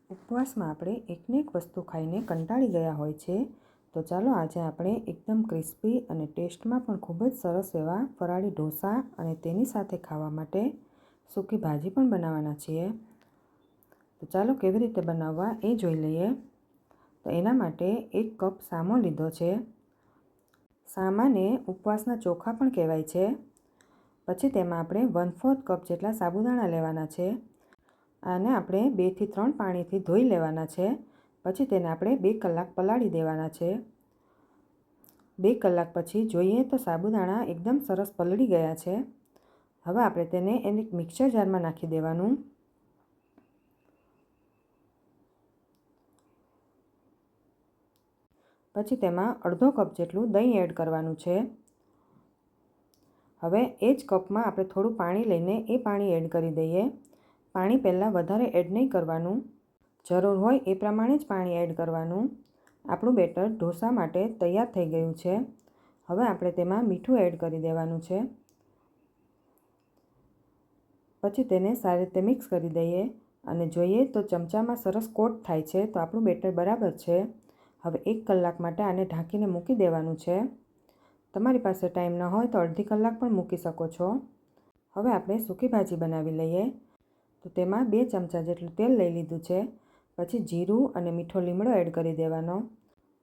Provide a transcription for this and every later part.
ઉપવાસમાં આપણે એકને એક વસ્તુ ખાઈને કંટાળી ગયા હોય છે, તો ચાલો આજે આપણે એકદમ ક્રિસ્પી અને ટેસ્ટમાં પણ ખૂબ જ સરસ એવા ફરાળી ઢોસા અને તેની સાથે ખાવા માટે સૂકી ભાજી પણ બનાવવાના છીએ. તો ચાલો કેવી રીતે બનાવવા એ જોઈ લઈએ. તો એના માટે 1 કપ સામો લીધો છે. સામાને ઉપવાસના ચોખા પણ કહેવાય છે. પછી તેમાં આપણે 1/4 કપ જેટલા સાબુદાણા લેવાના છે. આને આપણે 2 થી 3 પાણીથી ધોઈ લેવાના છે. પછી તેને આપણે 2 કલાક પલાળી દેવાના છે. 2 કલાક પછી જોઈએ તો સાબુદાણા એકદમ સરસ પલળી ગયા છે. હવે આપણે તેને એક મિક્સર જારમાં નાખી દેવાનું. પછી તેમાં અડધો કપ જેટલું દહીં એડ કરવાનું છે. હવે એ જ કપમાં આપણે થોડું પાણી લઈને એ પાણી એડ કરી દઈએ. પાણી પહેલાં વધારે એડ નહીં કરવાનું, જરૂર હોય એ પ્રમાણે જ પાણી એડ કરવાનું. આપણું બેટર ઢોસા માટે તૈયાર થઈ ગયું છે. હવે આપણે તેમાં મીઠું એડ કરી દેવાનું છે. પછી તેને સારી રીતે મિક્સ કરી દઈએ અને જોઈએ તો ચમચામાં સરસ કોટ થાય છે તો આપણું બેટર બરાબર છે. હવે 1 કલાક માટે આને ઢાંકીને મૂકી દેવાનું છે. તમારી પાસે ટાઈમ ન હોય તો અડધી કલાક પણ મૂકી શકો છો. હવે આપણે સૂકી ભાજી બનાવી લઈએ. તો તેમાં 2 ચમચા જેટલું તેલ લઈ લીધું છે. પછી જીરું અને મીઠો લીમડો એડ કરી દેવાનો.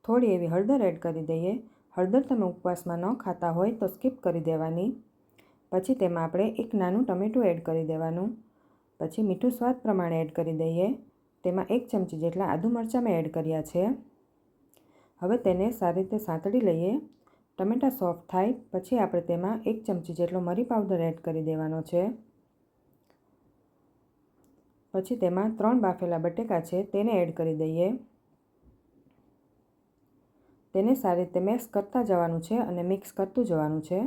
થોડી એવી હળદર એડ કરી દઈએ. હળદર તમે ઉપવાસમાં ન ખાતા હોય તો સ્કીપ કરી દેવાની. પછી તેમાં આપણે 1 નાનું ટમેટું એડ કરી દેવાનું. પછી મીઠું સ્વાદ પ્રમાણે એડ કરી દઈએ. તેમાં 1 ચમચી જેટલા આદુ મરચાં મેં એડ કર્યા છે. હવે તેને સારી રીતે સાંતળી લઈએ. ટમેટાં સોફ્ટ થાય પછી આપણે તેમાં 1 ચમચી જેટલો મરી પાવડર એડ કરી દેવાનો છે. પછી તેમાં 3 બાફેલા બટેકા છે તેને એડ કરી દઈએ. તેને સારી રીતે મેશ કરતા જવાનું છે અને મિક્સ કરતું જવાનું છે.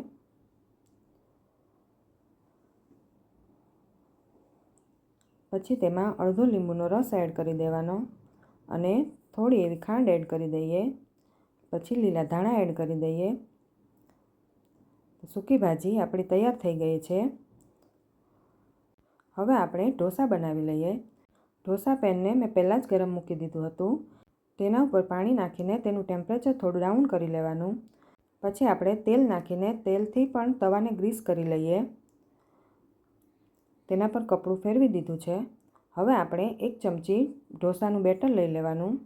પછી તેમાં અડધો લીંબુનો રસ એડ કરી દેવાનો અને થોડી એવી ખાંડ એડ કરી દઈએ. પછી લીલા ધાણા એડ કરી દઈએ. સૂકી ભાજી આપણી તૈયાર થઈ ગઈ છે. હવે આપણે ઢોસા બનાવી લઈએ. ઢોસા પેનને મેં પહેલાં જ ગરમ મૂકી દીધું હતું. તેના ઉપર પાણી નાખીને તેનું ટેમ્પરેચર થોડું ડાઉન કરી લેવાનું. પછી આપણે તેલ નાખીને તેલથી પણ તવાને ગ્રીસ કરી લઈએ. તેના પર કપડું ફેરવી દીધું છે. હવે આપણે 1 ચમચી ઢોસાનું બેટર લઈ લેવાનું.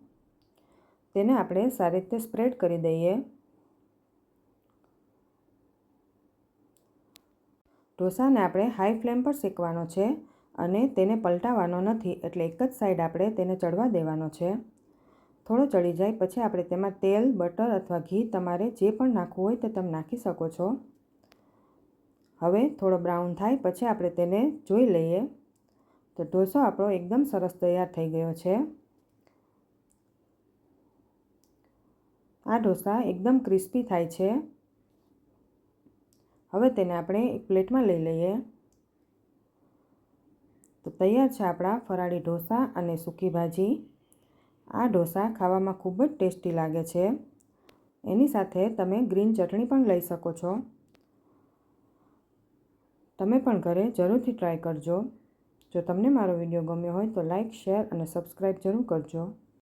તેને આપણે સારી રીતે સ્પ્રેડ કરી દઈએ. ઢોસાને આપણે હાઈ ફ્લેમ પર શેકવાનો છે અને તેને પલટાવવાનો નથી, એટલે એક જ સાઈડ આપણે તેને ચડવા દેવાનો છે. થોડો ચડી જાય પછી આપણે તેમાં તેલ, બટર અથવા ઘી તમારે જે પણ નાખવું હોય તે તમે નાખી શકો છો. હવે થોડો બ્રાઉન થાય પછી આપણે તેને જોઈ લઈએ. તો ઢોસો આપણો એકદમ સરસ તૈયાર થઈ ગયો છે. આ ઢોસા એકદમ ક્રિસ્પી થાય છે. હવે તેને આપણે એક પ્લેટમાં લઈ લઈએ. તો તૈયાર છે આપણા ફરાળી ઢોસા અને સૂકી ભાજી. આ ઢોસા ખાવામાં ખૂબ જ ટેસ્ટી લાગે છે. એની સાથે તમે ગ્રીન ચટણી પણ લઈ શકો છો. તમે પણ ઘરે જરૂરથી ટ્રાય કરજો. જો તમને મારો વિડીયો ગમ્યો હોય તો લાઈક, શેર અને સબસ્ક્રાઈબ જરૂર કરજો.